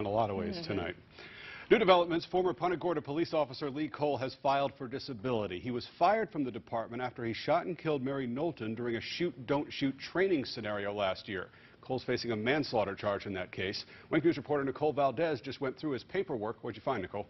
in a lot of ways tonight. New developments. Former Punta Gorda police officer Lee Coel has filed for disability. He was fired from the department after he shot and killed Mary Knowlton during a shoot-don't-shoot training scenario last year. Cole's facing a manslaughter charge in that case. Wink News reporter Nicole Valdez just went through his paperwork. What'd you find, Nicole?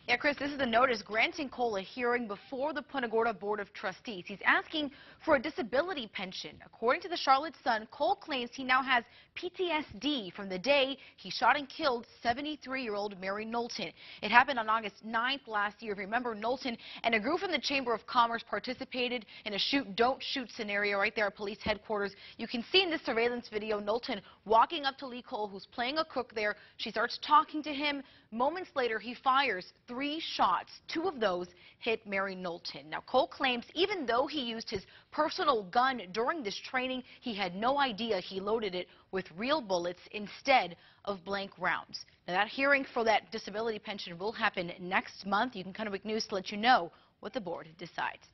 Yeah, Chris, this is the notice granting Cole a hearing before the Punta Gorda Board of Trustees. He's asking for a disability pension. According to the Charlotte Sun, Cole claims he now has PTSD from the day he shot and killed 73-year-old Mary Knowlton. It happened on August 9th last year. If you remember, Knowlton and a group from the Chamber of Commerce participated in a shoot-don't-shoot scenario right there at police headquarters. You can see in this surveillance video Knowlton walking up to Lee Cole, who's playing a cook there. She starts talking to him. Moments later, he fires 3 shots. 2 of those hit Mary Knowlton. Now, Cole claims even though he used his personal gun during this training, he had no idea he loaded it with real bullets instead of blank rounds. Now, that hearing for that disability pension will happen next month. You can come to Wink News to let you know what the board decides.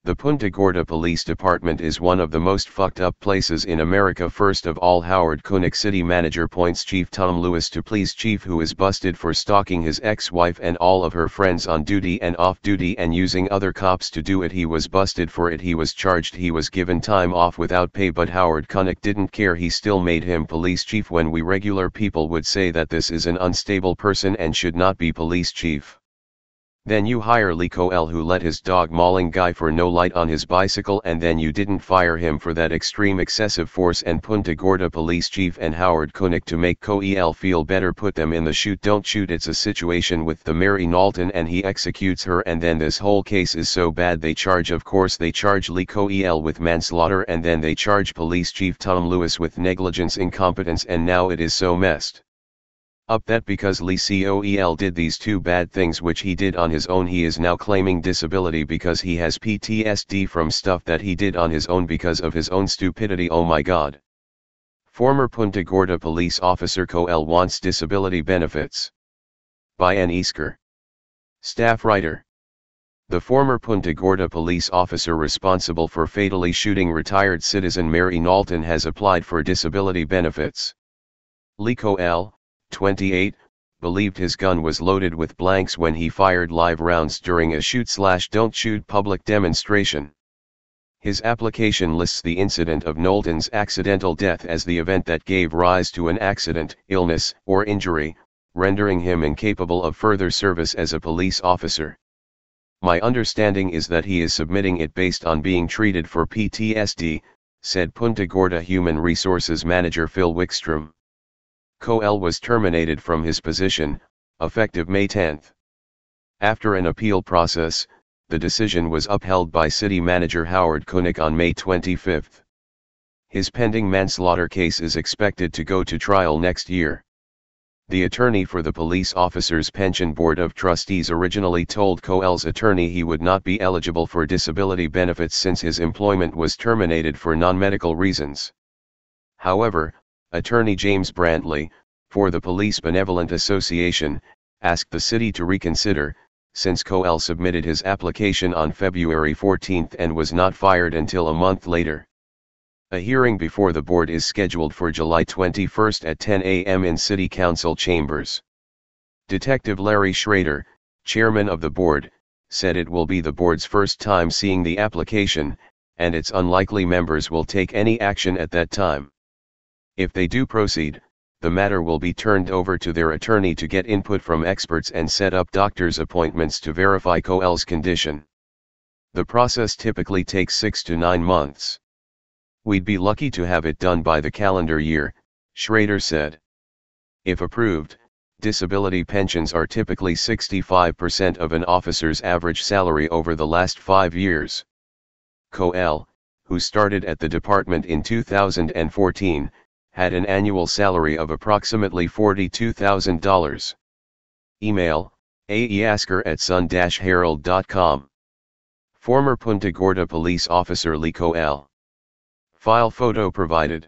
The Punta Gorda Police Department is one of the most fucked up places in America. First of all, Howard Koenig, city manager, points Chief Tom Lewis to please Chief, who is busted for stalking his ex-wife and all of her friends on duty and off duty and using other cops to do it. He was busted for it. He was charged. He was given time off without pay, but Howard Koenig didn't care. He still made him police chief when we regular people would say that this is an unstable person and should not be police chief. Then you hire Lee Coel, who let his dog mauling guy for no light on his bicycle, and then you didn't fire him for that extreme excessive force. And Punta Gorda police chief and Howard Koenig, to make Coel feel better, put them in the shoot-don't-shoot. It's a situation with the Mary Knowlton and he executes her, and then this whole case is so bad they charge, of course they charge Lee Coel with manslaughter, and then they charge police chief Tom Lewis with negligence, incompetence, and now it is so messed up that because Lee Coel did these 2 bad things which he did on his own, he is now claiming disability because he has PTSD from stuff that he did on his own because of his own stupidity. Oh my God. Former Punta Gorda police officer Coel wants disability benefits. By Ann Easker, staff writer. The former Punta Gorda police officer responsible for fatally shooting retired citizen Mary Knowlton has applied for disability benefits. Lee Coel, 28, believed his gun was loaded with blanks when he fired live rounds during a shoot-don't-shoot public demonstration. His application lists the incident of Knowlton's accidental death as the event that gave rise to an accident, illness, or injury, rendering him incapable of further service as a police officer. My understanding is that he is submitting it based on being treated for PTSD, said Punta Gorda Human Resources Manager Phil Wickstrom. Coel was terminated from his position, effective May 10. After an appeal process, the decision was upheld by City Manager Howard Koenig on May 25. His pending manslaughter case is expected to go to trial next year. The attorney for the Police Officers Pension Board of Trustees originally told Coel's attorney he would not be eligible for disability benefits since his employment was terminated for non-medical reasons. However, Attorney James Brantley, for the Police Benevolent Association, asked the city to reconsider, since Coel submitted his application on February 14 and was not fired until a month later. A hearing before the board is scheduled for July 21 at 10 a.m. in City Council chambers. Detective Larry Schrader, chairman of the board, said it will be the board's first time seeing the application, and it's unlikely members will take any action at that time. If they do proceed, the matter will be turned over to their attorney to get input from experts and set up doctor's appointments to verify Coel's condition. The process typically takes 6 to 9 months. We'd be lucky to have it done by the calendar year, Schrader said. If approved, disability pensions are typically 65% of an officer's average salary over the last 5 years. Coel, who started at the department in 2014, had an annual salary of approximately $42,000. Email, aeasker@sun-herald.com. Former Punta Gorda police officer Lee Coel. File photo provided.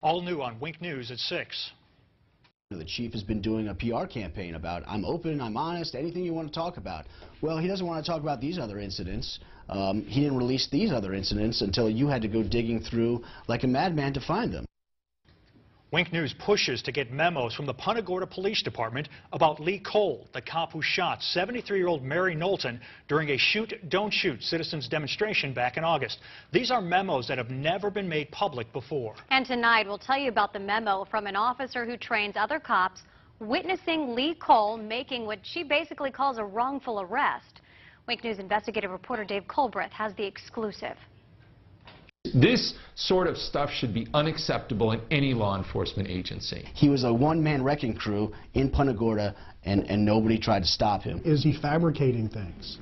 All new on Wink News at 6. The chief has been doing a PR campaign about, I'm open, I'm honest, anything you want to talk about. Well, he doesn't want to talk about these other incidents. He didn't release these other incidents until you had to go digging through like a madman to find them. Wink News pushes to get memos from the Punta Gorda Police Department about Lee Coel, the cop who shot 73-year-old Mary Knowlton during a shoot-don't-shoot citizens demonstration back in August. These are memos that have never been made public before. And tonight we'll tell you about the memo from an officer who trains other cops witnessing Lee Coel making what she basically calls a wrongful arrest. Wink News investigative reporter Dave Colbreth has the exclusive. This sort of stuff should be unacceptable in any law enforcement agency. He was a one-man wrecking crew in Punta Gorda, and nobody tried to stop him. Is he fabricating things?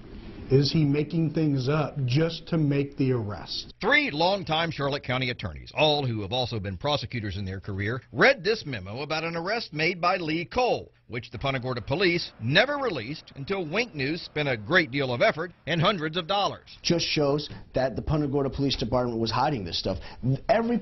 Is he making things up just to make the arrest? 3 longtime Charlotte County attorneys, all who have also been prosecutors in their career, read this memo about an arrest made by Lee Coel, which the Punta Gorda police never released until Wink News spent a great deal of effort and hundreds of dollars. Just shows that the Punta Gorda Police Department was hiding this stuff. Every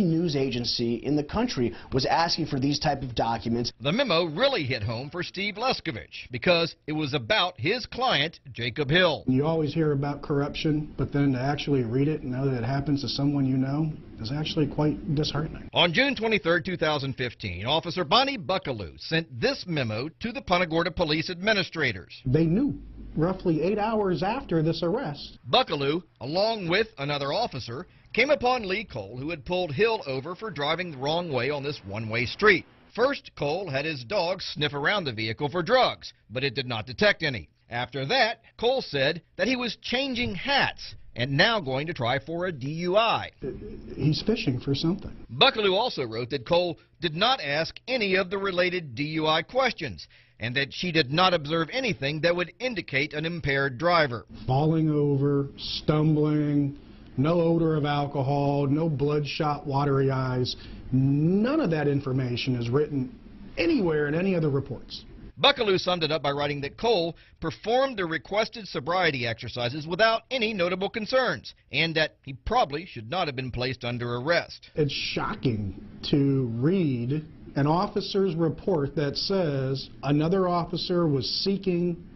news agency in the country was asking for these type of documents. The memo really hit home for Steve Leskovich because it was about his client, Jacob Hill. You always hear about corruption, but then to actually read it and know that it happens to someone you know is actually quite disheartening. On June 23, 2015, Officer Bonnie Buckaloo sent this memo to the Punta Gorda police administrators. They knew roughly 8 hours after this arrest. Buckaloo, along with another officer, came upon Lee Coel, who had pulled Hill over for driving the wrong way on this one-way street. First, Coel had his dog sniff around the vehicle for drugs, but it did not detect any. After that, Coel said that he was changing hats and now going to try for a DUI. He's fishing for something. Buckaloo also wrote that Coel did not ask any of the related DUI questions and that she did not observe anything that would indicate an impaired driver. Falling over, stumbling, no odor of alcohol, no bloodshot, watery eyes. None of that information is written anywhere in any of the reports. Buckaloo summed it up by writing that Coel performed the requested sobriety exercises without any notable concerns, and that he probably should not have been placed under arrest. It's shocking to read an officer's report that says another officer was seeking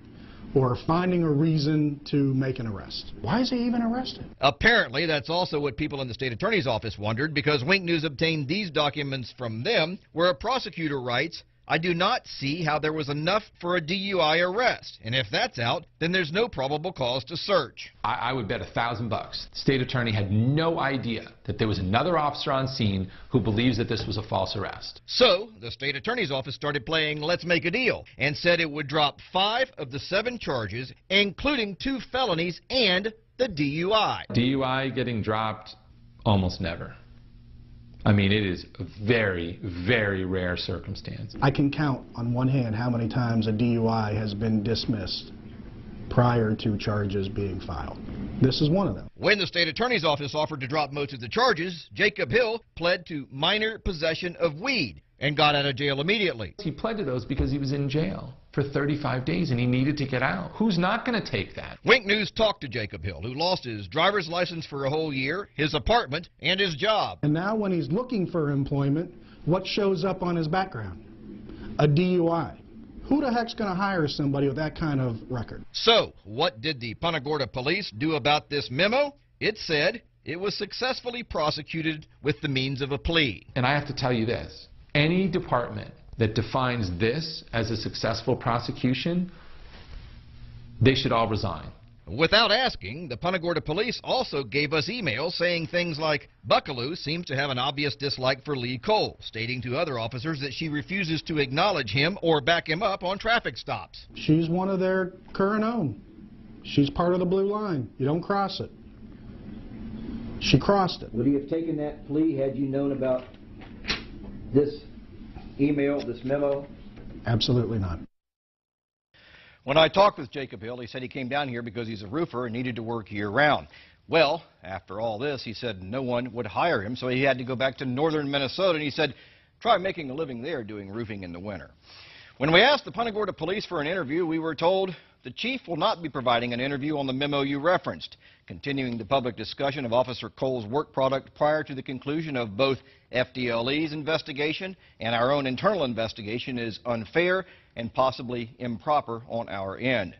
or finding a reason to make an arrest. Why is he even arrested? Apparently, that's also what people in the state attorney's office wondered, because Wink News obtained these documents from them, where a prosecutor writes, I do not see how there was enough for a DUI arrest, and if that's out, then there's no probable cause to search. I would bet $1,000 the state attorney had no idea that there was another officer on scene who believes that this was a false arrest. So, the state attorney's office started playing Let's Make a Deal and said it would drop 5 of the 7 charges, including 2 felonies and the DUI. DUI getting dropped? Almost never. I mean, it is a very, very rare circumstance. I can count on one hand how many times a DUI has been dismissed prior to charges being filed. This is one of them. When the state attorney's office offered to drop most of the charges, Jacob Hill pled to minor possession of weed and got out of jail immediately. He pled to those because he was in jail for 35 days and he needed to get out. Who's not going to take that? Wink News talked to Jacob Hill, who lost his driver's license for a whole year, his apartment, and his job. And now when he's looking for employment, what shows up on his background? A DUI. Who the heck's going to hire somebody with that kind of record? So, what did the Punta Gorda police do about this memo? It said it was successfully prosecuted with the means of a plea. And I have to tell you this. Any department that defines this as a successful prosecution, they should all resign. Without asking, the Punta Gorda police also gave us emails saying things like, Buckaloo seems to have an obvious dislike for Lee Coel, stating to other officers that she refuses to acknowledge him or back him up on traffic stops. She's one of their current own. She's part of the blue line. You don't cross it. She crossed it. Would he have taken that plea had you known about this email, this memo? Absolutely not. When I talked with Jacob Hill, he said he came down here because he's a roofer and needed to work year-round. Well, after all this, he said no one would hire him, so he had to go back to northern Minnesota, and he said, try making a living there doing roofing in the winter. When we asked the Punta Gorda Police for an interview, we were told the chief will not be providing an interview on the memo you referenced. Continuing the public discussion of Officer Cole's work product prior to the conclusion of both FDLE's investigation and our own internal investigation is unfair and possibly improper on our end.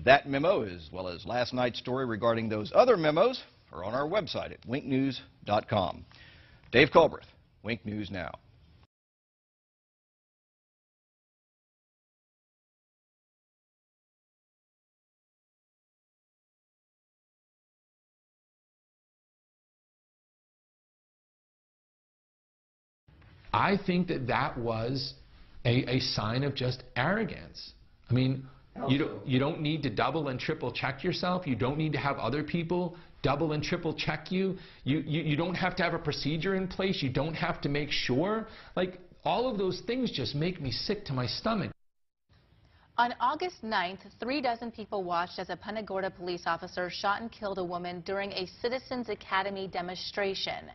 That memo, as well as last night's story regarding those other memos, are on our website at winknews.com. Dave Culbreth, Wink News Now. I think that was a sign of just arrogance. I mean, you don't need to double and triple check yourself. You don't need to have other people double and triple check you. You don't have to have a procedure in place. You don't have to make sure. Like, all of those things just make me sick to my stomach. On August 9th, 3 dozen people watched as a Punta Gorda police officer shot and killed a woman during a Citizens Academy demonstration.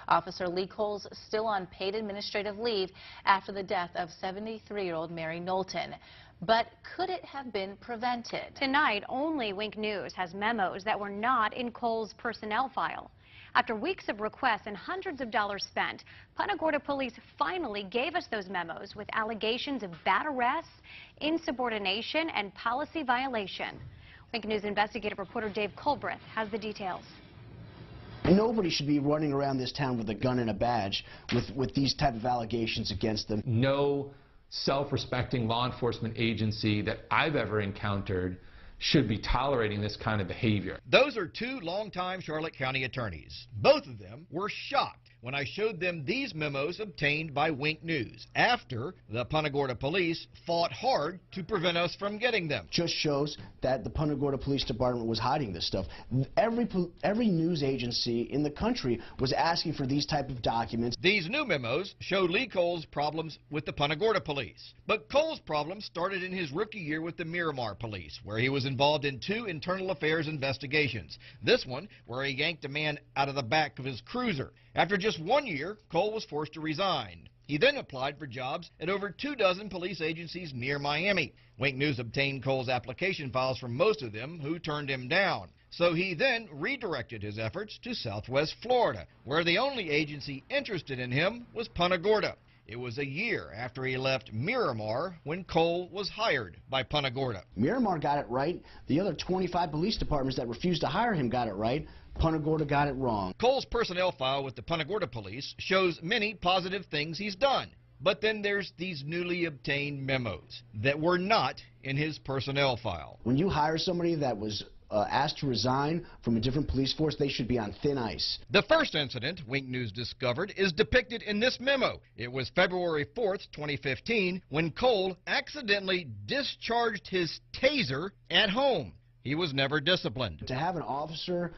Officer Lee Cole's still on paid administrative leave after the death of 73-year-old Mary Knowlton. But could it have been prevented? Tonight, only Wink News has memos that were not in Cole's personnel file. After weeks of requests and hundreds of dollars spent, Punta Gorda Police finally gave us those memos with allegations of bad arrests, insubordination, and policy violation. Wink News investigative reporter Dave Culbreth has the details. Nobody should be running around this town with a gun and a badge with these type of allegations against them. No self-respecting law enforcement agency that I've ever encountered should be tolerating this kind of behavior. Those are two longtime Charlotte County attorneys. Both of them were shocked when I showed them these memos obtained by Wink News after the Punta Gorda Police fought hard to prevent us from getting them. Just shows that the Punta Gorda Police Department was hiding this stuff. Every news agency in the country was asking for these type of documents. These new memos show Lee Cole's problems with the Punta Gorda Police. But Cole's problems started in his rookie year with the Miramar Police, where he was involved in 2 internal affairs investigations. This one, where he yanked a man out of the back of his cruiser. After just 1 year, Cole was forced to resign. He then applied for jobs at over 2 dozen police agencies near Miami. Wink News obtained Cole's application files from most of them, who turned him down. So he then redirected his efforts to Southwest Florida, where the only agency interested in him was Punta Gorda. It was a year after he left Miramar when Cole was hired by Punta Gorda. Miramar got it right. The other 25 police departments that refused to hire him got it right. Punta Gorda got it wrong. Cole's personnel file with the Punta Gorda Police shows many positive things he's done. But then there's these newly obtained memos that were not in his personnel file. When you hire somebody that was asked to resign from a different police force, they should be on thin ice. The first incident Wink News discovered is depicted in this memo. It was February 4th, 2015, when Cole accidentally discharged his taser at home. He was never disciplined. To have an officer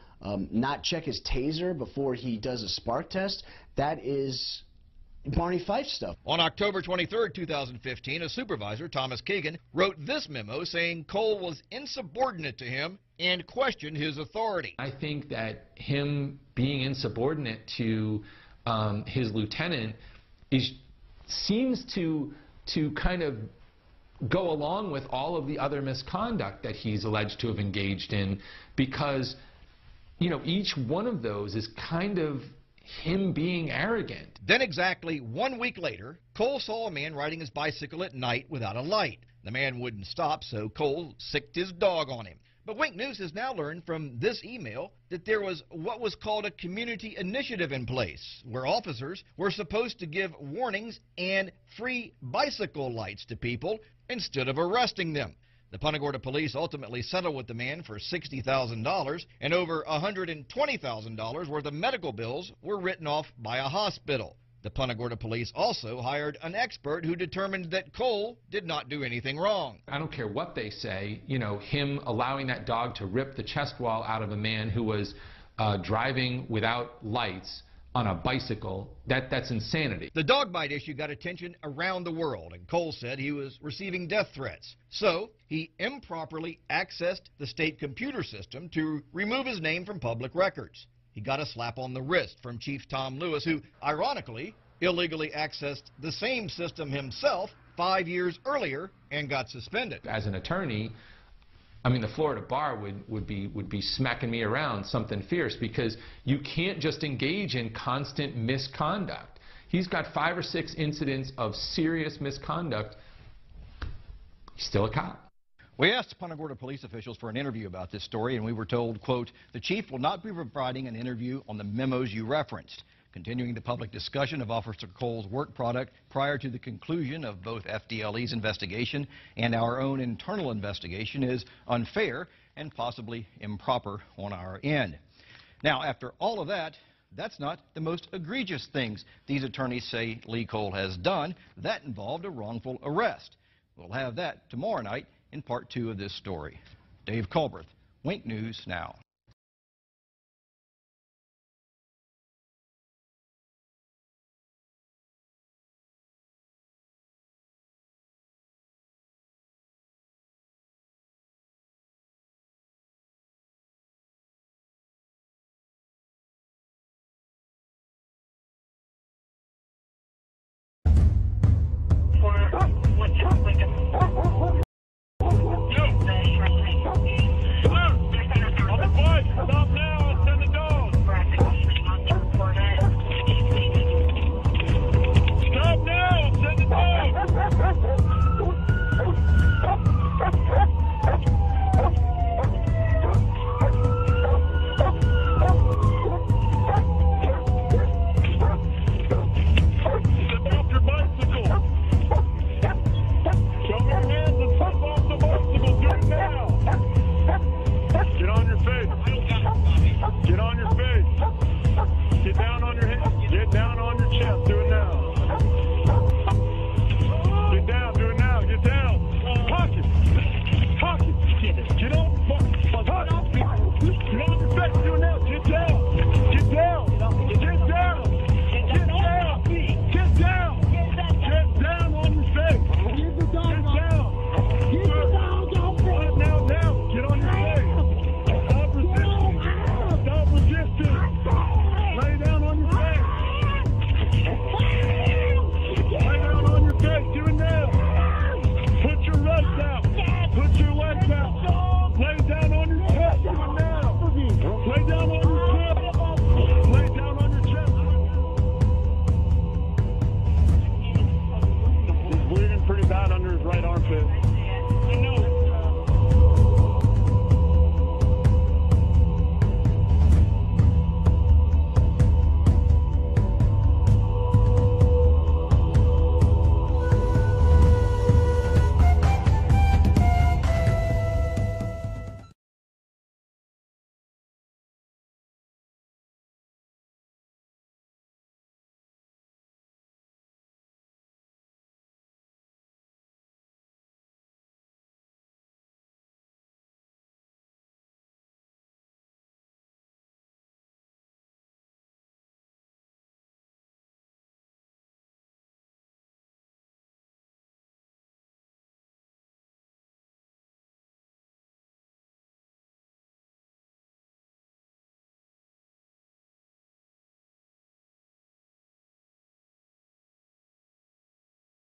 not check his taser before he does a spark test, that is Barney Fife stuff. On October 23, 2015, a supervisor, Thomas Keegan, wrote this memo saying Cole was insubordinate to him and questioned his authority. I think that him being insubordinate to his lieutenant seems to kind of go along with all of the other misconduct that he's alleged to have engaged in, because, you know, each one of those is kind of him being arrogant. Then exactly 1 week later, Cole saw a man riding his bicycle at night without a light. The man wouldn't stop, so Cole sicked his dog on him. But Wink News has now learned from this email that there was what was called a community initiative in place, where officers were supposed to give warnings and free bicycle lights to people instead of arresting them. The Punta Gorda Police ultimately settled with the man for $60,000, and over $120,000 worth of medical bills were written off by a hospital. The Punta Gorda Police also hired an expert who determined that Cole did not do anything wrong. I don't care what they say, you know, him allowing that dog to rip the chest wall out of a man who was driving without lights on a bicycle, that's insanity. The dog bite issue got attention around the world, and Cole said he was receiving death threats. So he improperly accessed the state computer system to remove his name from public records. He got a slap on the wrist from Chief Tom Lewis, who, ironically, illegally accessed the same system himself 5 years earlier and got suspended. As an attorney, I mean, the Florida bar would be smacking me around something fierce, because you can't just engage in constant misconduct. He's got 5 or 6 incidents of serious misconduct. He's still a cop. We asked Punta Gorda police officials for an interview about this story, and we were told, quote, "The chief will not be providing an interview on the memos you referenced. Continuing the public discussion of Officer Cole's work product prior to the conclusion of both FDLE's investigation and our own internal investigation is unfair and possibly improper on our end." Now, after all of that, that's not the most egregious things these attorneys say Lee Cole has done. That involved a wrongful arrest. We'll have that tomorrow night in part 2 of this story. Dave Culbreth, Wink News Now.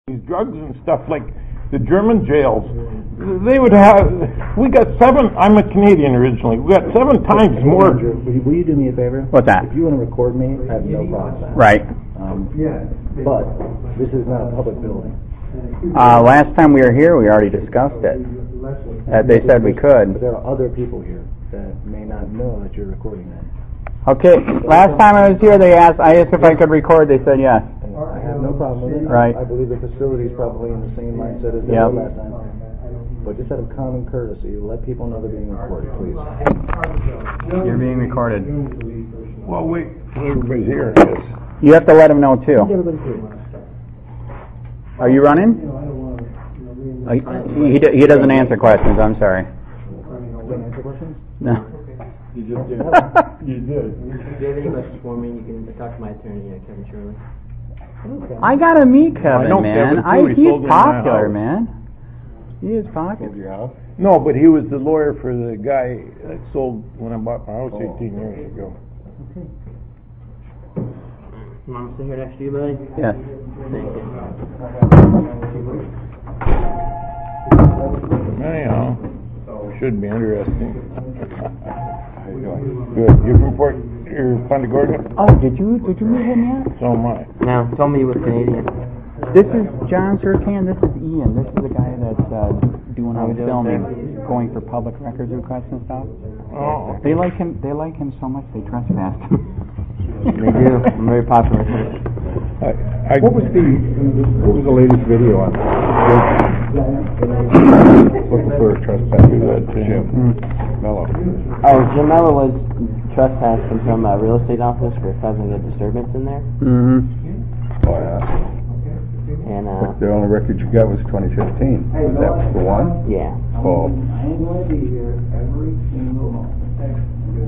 These drugs and stuff, like the German jails, they would have, we got 7, I'm a Canadian originally, we got 7 times more. Will you do me a favor? What's that? If you want to record me, I have no problem with that. Right. But this is not a public building. Last time we were here, we already discussed it. They said we could. But there are other people here that may not know that you're recording them. Okay, last time I was here, I asked if I could record, they said yes. I have no problem with it. Right. I believe the facility is probably in the same mindset as they were last time. But just out of common courtesy, let people know they're being recorded, please. You're being recorded. Well, wait, everybody's here. You have to let them know, too. Are you running? He doesn't answer questions, I'm sorry. Don't answer questions? No. You just did. You did. If you have any questions for me, you can talk to my attorney, Kevin Shirley. I gotta meet Kevin, man. He's popular, man. He is popular. No, but he was the lawyer for the guy that sold when I bought my house 18 years ago. You want me to sit here next to you, buddy? Yeah. Thank you. Anyhow, should be interesting. How you doing? Good. You're from Punta Gorda? Oh, did you meet him yet? So am I. No, tell me you was Canadian. This is John Sertan. This is Ian. This is the guy that's doing all the filming, going for public records requests and stuff. Oh. They like him. They like him so much they trespassed him. They do. I'm very popular. What was the latest video on? Looking for a trespasser. Jim Mello. Oh, Jim Mello was trespassed from some real estate office for causing a disturbance in there. Mm-hmm. Oh, yeah. And the only record you got was 2015. Was that the one? Yeah. Oh.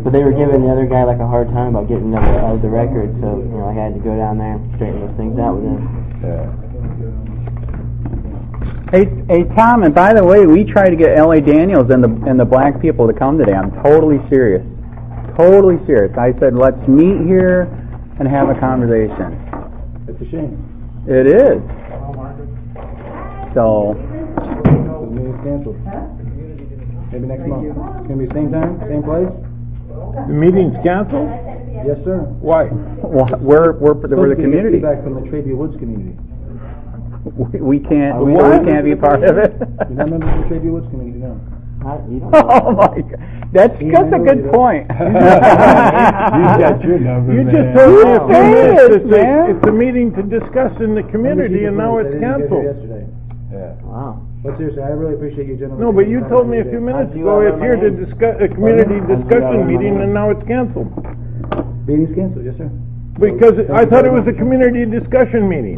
But they were giving the other guy like a hard time about getting the record, so you know I had to go down there and straighten those things out with him. Yeah. Hey, Tom, and by the way, we tried to get L.A. Daniels and the black people to come today. I'm totally serious. Totally serious. I said, let's meet here and have a conversation. It's a shame. It is. So. The meeting's canceled. Maybe next month. It's going to be same time, same place? The meeting's canceled? Yes, sir. Why? Well, we're the community. Feedback from the Traeby Woods community. We can't be part of it. You're not members of the Traeby Woods community, no. Oh my God, that's a good point. You got your number. You just told me a few minutes. It's a meeting to discuss in the community, and now it's canceled. Yeah. Wow. But seriously, I really appreciate you gentlemen. No, but you told me a few minutes ago it's here to discuss a community discussion meeting, and now it's canceled. Meeting's canceled, yes, sir. Because I thought it was a community discussion meeting.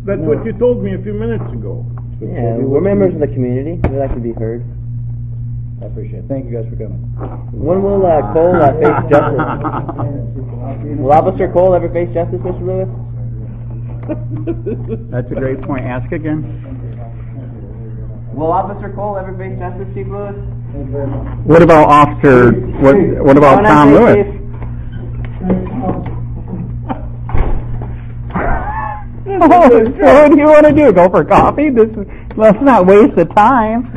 That's what you told me a few minutes ago. Yeah, we're members of the community. We like to be heard. I appreciate it. Thank you guys for coming. When will Cole face justice? Will Officer Cole ever face justice, Mr. Lewis? That's a great point. Ask again. Will Officer Cole ever face justice, Chief Lewis? What about Officer? What about Tom Lewis? What do you want to do? Go for coffee? Let's not waste the time.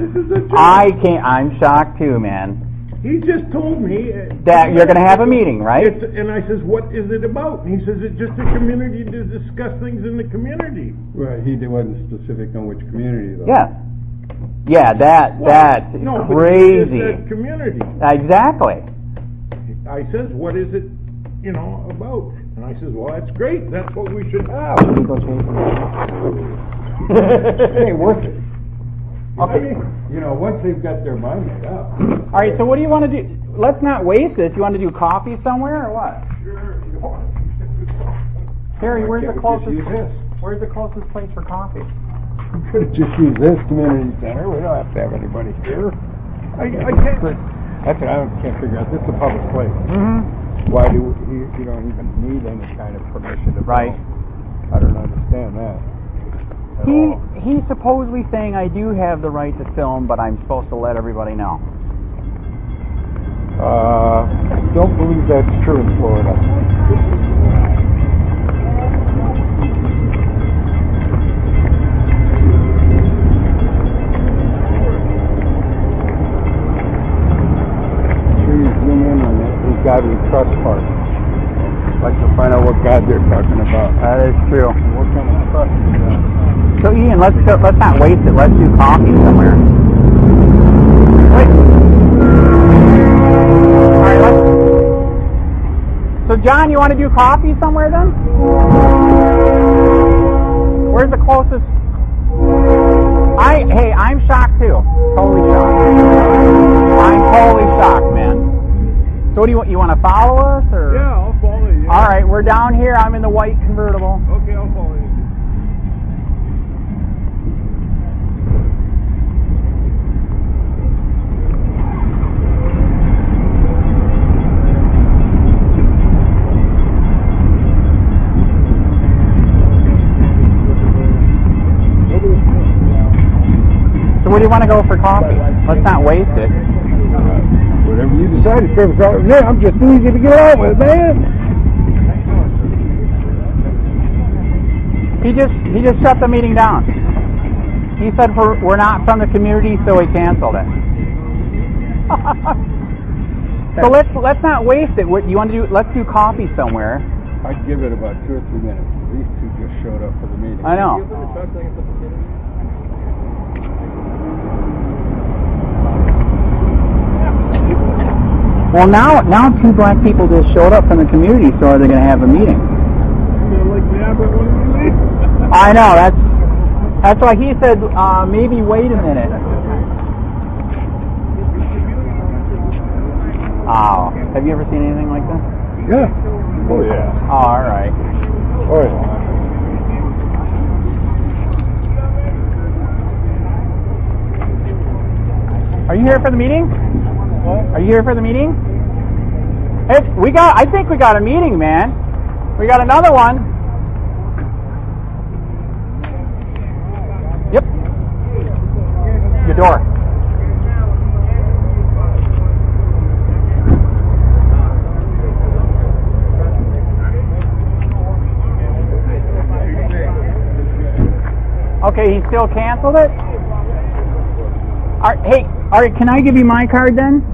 I'm shocked too, man. He just told me that you're going to have a meeting, right? And I says, what is it about? And he says, it's just a community to discuss things in the community. Right, he wasn't specific on which community, though. Yeah. Yeah, that's no, crazy. But he said community. Exactly. I says, what is it, about? And I says, well, that's great. That's what we should have. It ain't worth it. Okay. Once they've got their mind made up. All right, so what do you want to do? Let's not waste this. You want to do coffee somewhere or what? Sure. Harry, where's the closest place for coffee? We could have just used this community center. We don't have to have anybody here. I can't. That's what I can't figure out. This is a public place. Mm-hmm. Why do you don't even need any kind of permission to Right. I don't understand that. He's supposedly saying I do have the right to film, but I'm supposed to let everybody know. Don't believe that's true in Florida. Zoom in on this God we trust part. I'd like to find out what God they're talking about. That is true. What kind of trust is that? So Ian, let's not waste it. Let's do coffee somewhere. Wait. All right, So John, you want to do coffee somewhere then? Where's the closest? I'm shocked too. Totally shocked. I'm totally shocked, man. So what do you want to follow us or? Yeah, I'll follow you. All right, we're down here. I'm in the white convertible. Okay, I'll follow you. So where do you want to go for coffee? Let's not waste it. Whatever you decide, I'm just easy to get along with, man. He just shut the meeting down. He said we're not from the community, so he canceled it. So let's not waste it. What you want to do? Let's do coffee somewhere. I'd give it about 2 or 3 minutes. These two just showed up for the meeting. I know. Well, now 2 black people just showed up from the community, so are they going to have a meeting? I know. That's why he said maybe wait a minute. Oh, have you ever seen anything like that? Yeah. Oh yeah. Oh, all right. Oh yeah. Are you here for the meeting? What? Are you here for the meeting? Hey, I think we got a meeting, man. We got another one. Yep. Your door. Okay, he still canceled it? Hey, all right, can I give you my card then?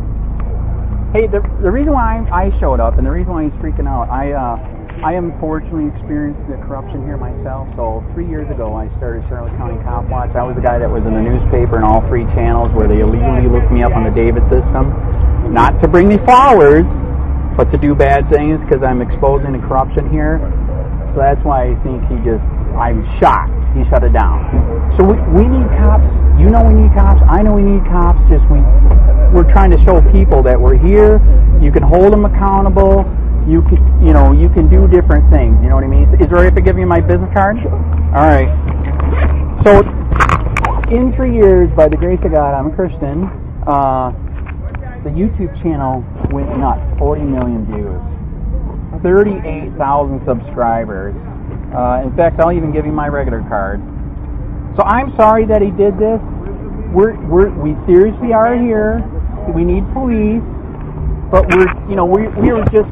Hey, the reason why I showed up and the reason why he's freaking out, I unfortunately experienced the corruption here myself. So 3 years ago, I started Charlotte County COPWATCH. I was the guy that was in the newspaper and all 3 channels where they illegally looked me up on the David system. Not to bring me flowers, but to do bad things because I'm exposing the corruption here. So that's why I think I'm shocked. He shut it down. So we need cops. You know we need cops. I know we need cops. We're trying to show people that we're here. You can hold them accountable. You can do different things. You know what I mean? Is it all right if I give you my business card? All right. So in 3 years, by the grace of God, I'm a Christian. The YouTube channel went nuts. 40 million views. 38,000 subscribers. In fact, I'll even give you my regular card. So I'm sorry that he did this. We seriously are here. We need police, but we were just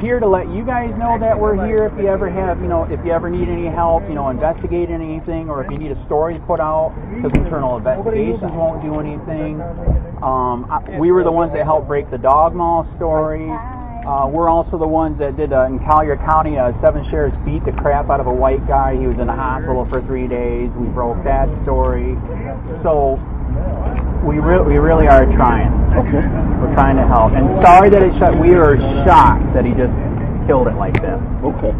here to let you guys know that we're here. If you ever have, if you ever need any help, investigating anything, or if you need a story put out, because internal investigations won't do anything. We were the ones that helped break the dog mall story. We're also the ones that did, in Collier County, 7 sheriffs beat the crap out of a white guy. He was in the hospital for 3 days. We broke that story. So we really are trying. Okay. We're trying to help. And sorry that it shut. We were shocked that he just killed it like this. Okay.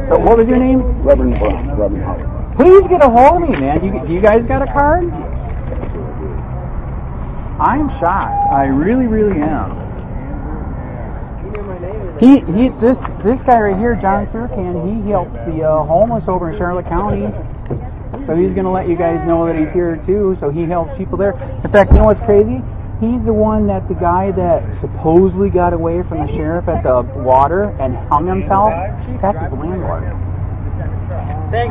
So what was your name? Reverend Brown. Reverend Howard. Please get a hold of me, man. Do you guys got a card? I'm shocked. I really, really am. This guy right here, John Surcan, he helps the homeless over in Charlotte County. So he's going to let you guys know that he's here too. So he helps people there. In fact, you know what's crazy? He's the one that the guy that supposedly got away from the sheriff at the water and hung himself. That's his landlord.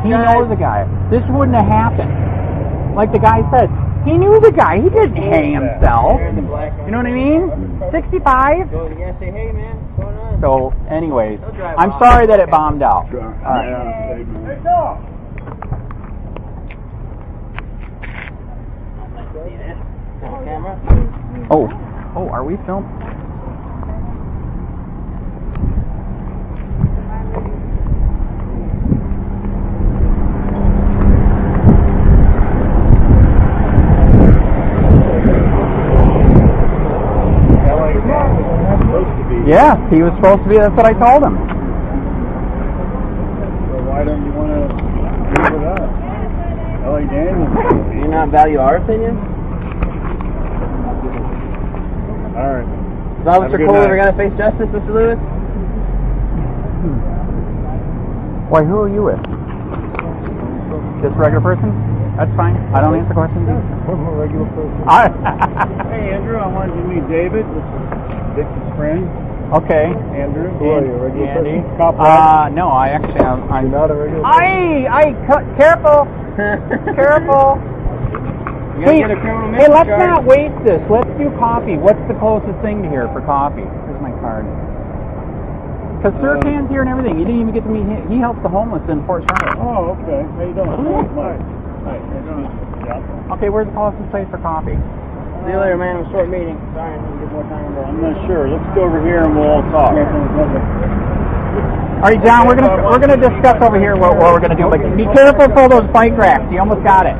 He knows the guy. This wouldn't have happened. Like the guy said, he knew the guy. He didn't hang himself. You know what I mean? 65. So, anyways, I'm sorry that it bombed out. All right. Oh, are we filming? Yeah, he was supposed to be. That's what I told him. So why don't you want to give it up? L.A. Daniels. Do you not value our opinion? All right. Is Officer Coel ever going to face justice, Mr. Lewis? Why, who are you with? Just a regular person? That's fine. I don't answer questions. I'm a regular person. Hey, Andrew, I wanted you to meet David. This is Dick's friend. Okay. Andrew, who are you? A regular Andy. person? No, I actually am. I'm not a regular person. Careful. Careful. Hey, let's not waste this. Let's do coffee. What's the closest thing to here for coffee? Here's my card. Because Sir Can's here and everything. You didn't even get to meet him. He helps the homeless in Fort Charlotte. Oh, okay. How you doing? Hi. Hi. Yeah. Okay, where's the closest place for coffee? See you later, man. It was a short meeting. Sorry, I didn't get more time. I'm not sure. Let's go over here and we'll all talk. All right, John, we're gonna discuss over here what we're gonna do. But be careful for those bike racks. You almost got it.